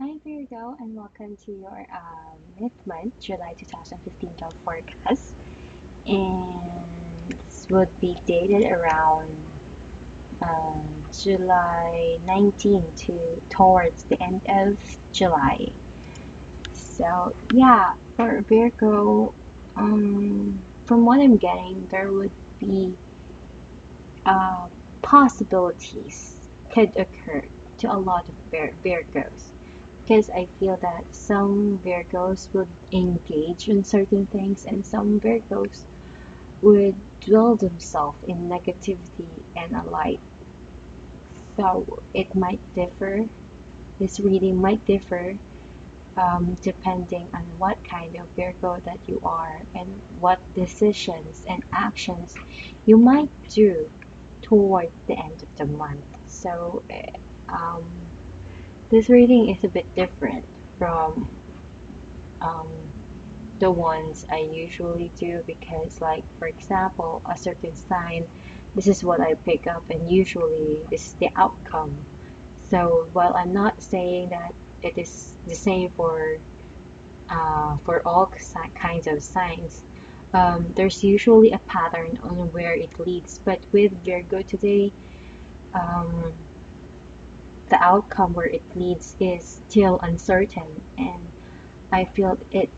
Hi Virgo, and welcome to your mid-month July 2015 job forecast. And this would be dated around July 19 to towards the end of July. So yeah, for Virgo, from what I'm getting, there would be uh, possibilities could occur to a lot of Virgos. Because I feel that some Virgos would engage in certain things and some Virgos would dwell themselves in negativity and alike. So it might differ, this reading might differ depending on what kind of Virgo that you are and what decisions and actions you might do toward the end of the month. So um, this reading is a bit different from um, the ones I usually do because, like, for example, a certain sign, this is what I pick up, and usually this is the outcome. So, while I'm not saying that it is the same for all kinds of signs, there's usually a pattern on where it leads. But with Virgo today, um, the outcome where it leads is still uncertain, and I feel it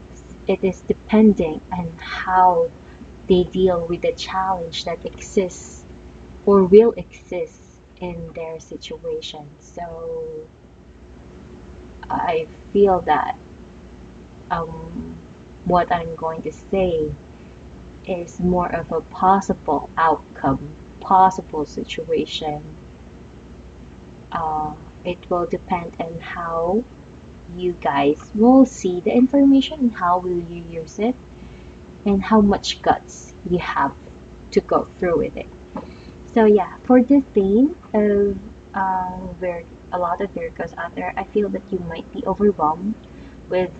is depending on how they deal with the challenge that exists or will exist in their situation. So I feel that um, what I'm going to say is more of a possible outcome, possible situation. Uh, it will depend on how you guys will see the information and how will you use it and how much guts you have to go through with it. So yeah, for the theme of where a lot of Virgos out there, I feel that you might be overwhelmed with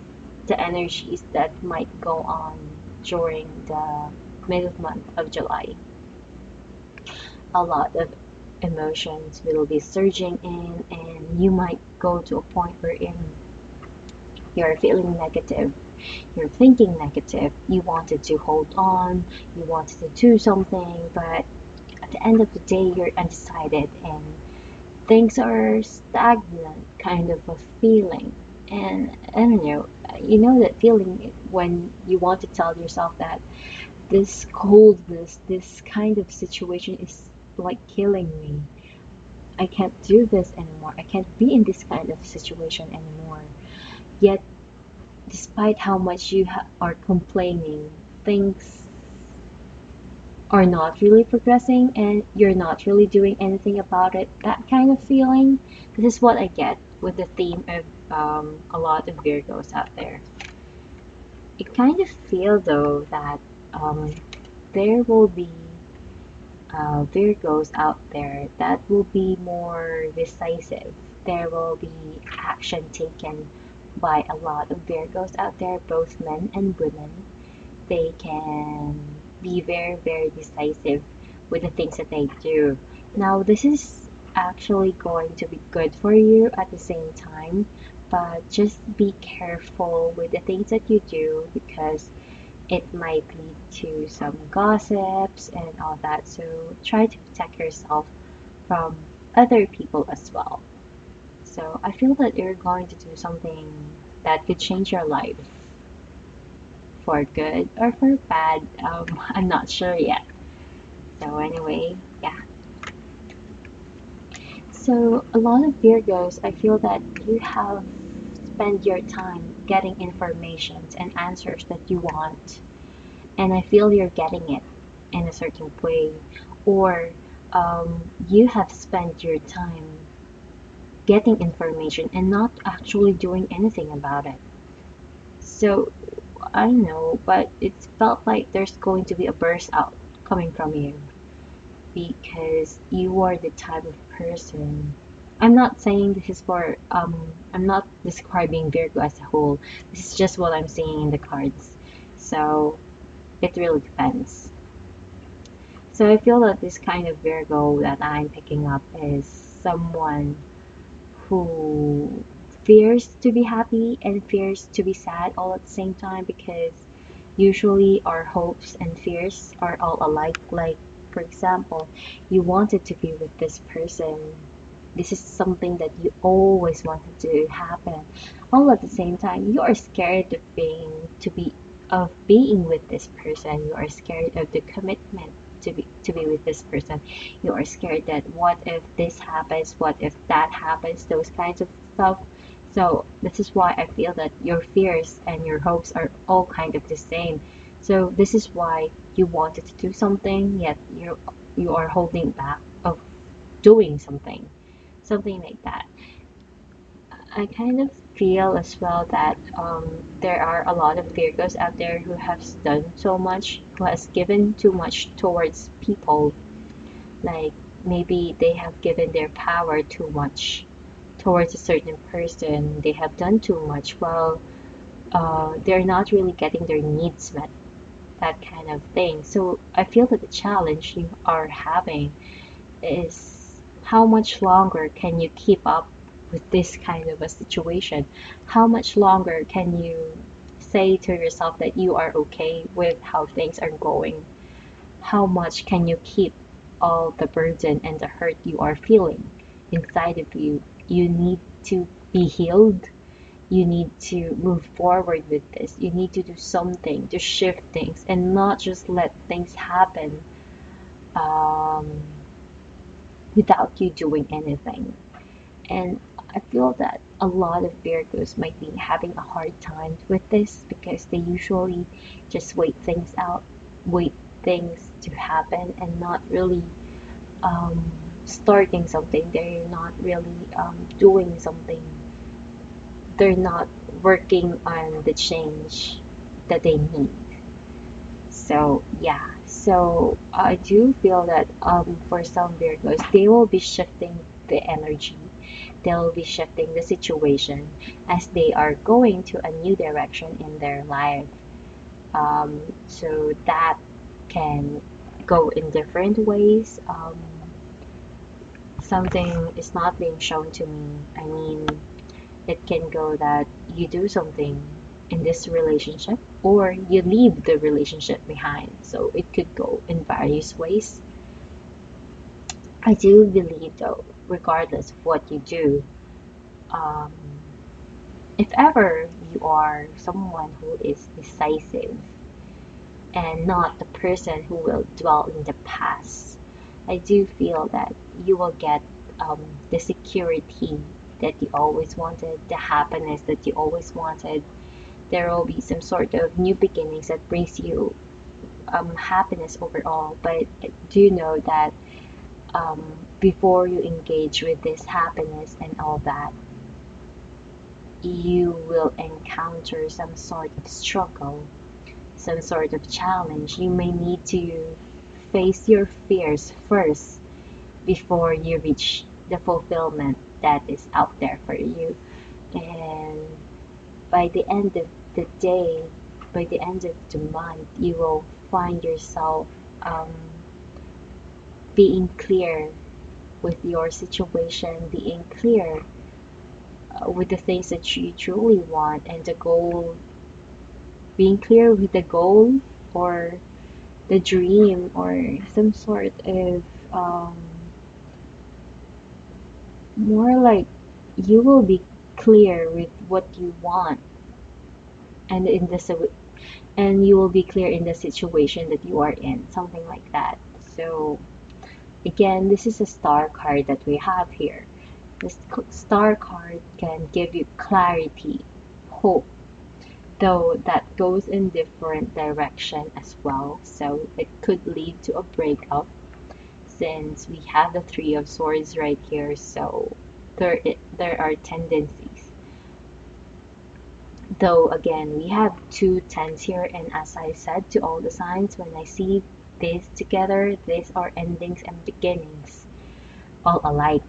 the energies that might go on during the middle month of July. A lot of emotions will be surging in, and you might go to a point wherein you're feeling negative, you're thinking negative, you wanted to hold on, you wanted to do something, but at the end of the day, you're undecided and things are stagnant, kind of a feeling. And I don't know, you know that feeling when you want to tell yourself that this coldness, this kind of situation is like killing me. I can't do this anymore. I can't be in this kind of situation anymore. Yet, despite how much you are complaining, things are not really progressing and you're not really doing anything about it, that kind of feeling, this is what I get with the theme of a lot of Virgos out there. I kind of feel though that um, there will be Virgos out there that will be more decisive. There will be action taken by a lot of Virgos out there, both men and women. They can be very, very decisive with the things that they do. Now, this is actually going to be good for you at the same time, but just be careful with the things that you do because it might lead to some gossips and all that. So try to protect yourself from other people as well. So I feel that you're going to do something that could change your life for good or for bad. I'm not sure yet. So anyway, yeah. So a lot of Virgos, I feel that you have spent your time getting information and answers that you want, and I feel you're getting it in a certain way, or you have spent your time getting information and not actually doing anything about it. So I don't know, but it felt like there's going to be a burst out coming from you because you are the type of person. I'm not saying this is for I'm not describing Virgo as a whole. This is just what I'm seeing in the cards. So it really depends. So I feel that this kind of Virgo that I'm picking up is someone who fears to be happy and fears to be sad all at the same time, because usually our hopes and fears are all alike. Like, for example, you wanted to be with this person. This is something that you always wanted to happen. All at the same time, you are scared of being with this person. You are scared of the commitment to be with this person. You are scared that what if this happens, what if that happens, those kinds of stuff. So this is why I feel that your fears and your hopes are all kind of the same. So this is why you wanted to do something, yet you are holding back of doing something like that. I kind of feel as well that there are a lot of Virgos out there who have done so much, who has given too much towards people. Like, maybe they have given their power too much towards a certain person. They have done too much while they're not really getting their needs met, that kind of thing. So I feel that the challenge you are having is how much longer can you keep up with this kind of a situation? How much longer can you say to yourself that you are okay with how things are going? How much can you keep all the burden and the hurt you are feeling inside of you? You need to be healed. You need to move forward with this. You need to do something to shift things and not just let things happen um, without you doing anything. And I feel that a lot of Virgos might be having a hard time with this because they usually just wait things out, wait things to happen, and not really um, starting something. They're not really doing something. They're not working on the change that they need. So yeah, so I do feel that for some Virgos, they will be shifting the energy, they'll be shifting the situation as they are going to a new direction in their life. So that can go in different ways. Something is not being shown to me. I mean, it can go that you do something in this relationship or you leave the relationship behind. So it could go in various ways. I do believe, though, regardless of what you do, um, if ever you are someone who is decisive and not the person who will dwell in the past, I do feel that you will get the security that you always wanted, the happiness that you always wanted. There will be some sort of new beginnings that brings you happiness overall. But do you know that before you engage with this happiness and all that, you will encounter some sort of struggle, some sort of challenge. You may need to face your fears first before you reach the fulfillment that is out there for you. And by the end of the day, by the end of the month, you will find yourself um, being clear with your situation, being clear with the things that you truly want, and the goal, being clear with the goal or the dream or some sort of um, more like you will be clear with what you want and in the and you will be clear in the situation that you are in, something like that. So again, this is a star card that we have here. This star card can give you clarity, hope, though that goes in different direction as well. So it could lead to a breakup since we have the Three of Swords right here. So there are tendencies. Though again, we have two tens here, and as I said to all the signs, when I see this together, these are endings and beginnings, all alike.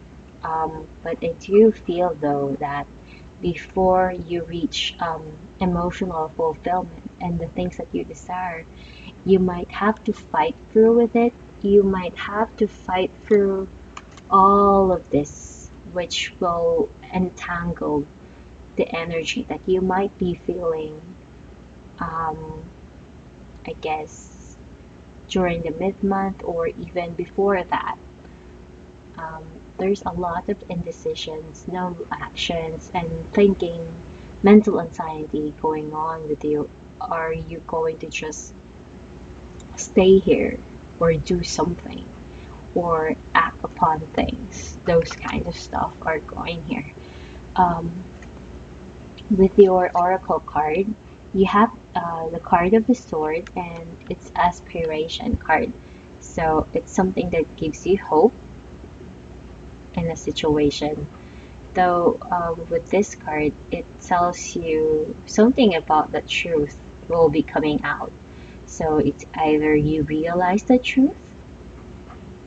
But I do feel though that before you reach emotional fulfillment and the things that you desire, you might have to fight through with it. You might have to fight through all of this, which will entangle the energy that you might be feeling, um, I guess, during the mid-month or even before that. Um, there's a lot of indecisions, no actions, and thinking, mental anxiety going on with you. Are you going to just stay here or do something or act upon things? Those kind of stuff are going here. Um, with your oracle card, you have the card of the sword, and it's aspiration card. So it's something that gives you hope in a situation. Though with this card, it tells you something about the truth will be coming out. So it's either you realize the truth,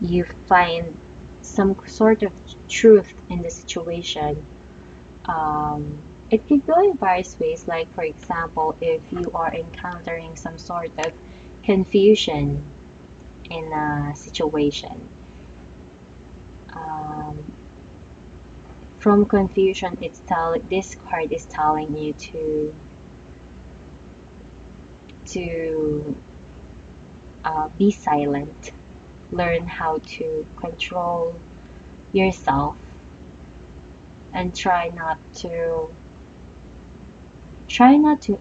you find some sort of truth in the situation. Um, it could go in various ways, like, for example, if you are encountering some sort of confusion in a situation. Um, from confusion, this card is telling you to be silent, learn how to control yourself, and try not to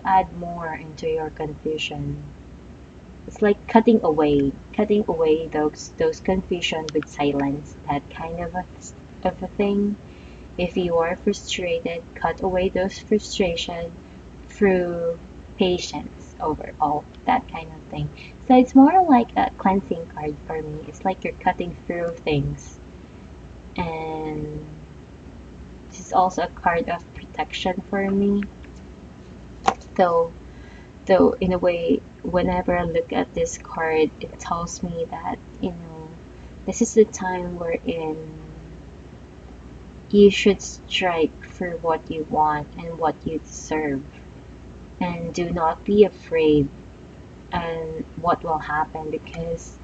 add more into your confusion. It's like cutting away those confusion with silence, that kind of a thing. If you are frustrated, cut away those frustration through patience overall, that kind of thing. So it's more like a cleansing card for me. It's like you're cutting through things. And this is also a card of protection for me. Though though in a way, whenever I look at this card, it tells me that, this is the time wherein you should strike for what you want and what you deserve. And do not be afraid and what will happen, because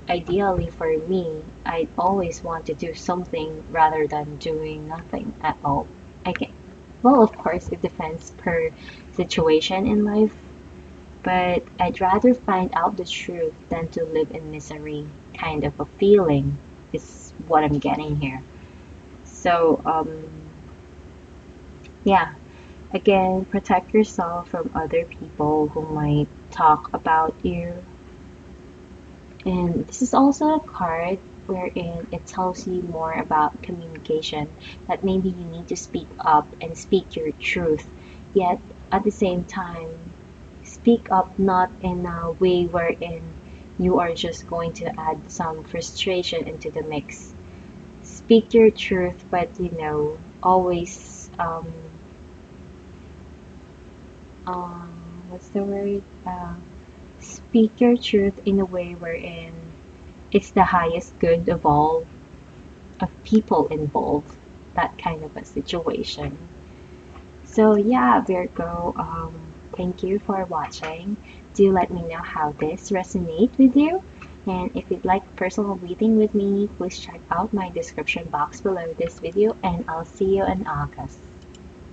ideally for me, I always want to do something rather than doing nothing at all. Okay. Well, of course, it depends per situation in life, but I'd rather find out the truth than to live in misery, kind of a feeling is what I'm getting here. So, yeah, again, protect yourself from other people who might talk about you. And this is also a card wherein it tells you more about communication, that maybe you need to speak up and speak your truth, yet at the same time, speak up not in a way wherein you are just going to add some frustration into the mix. Speak your truth, but always, um, what's the word? Speak your truth in a way wherein it's the highest good of all, of people involved, that kind of a situation. So yeah, Virgo, thank you for watching. Do let me know how this resonates with you. And if you'd like personal reading with me, please check out my description box below this video, and I'll see you in August.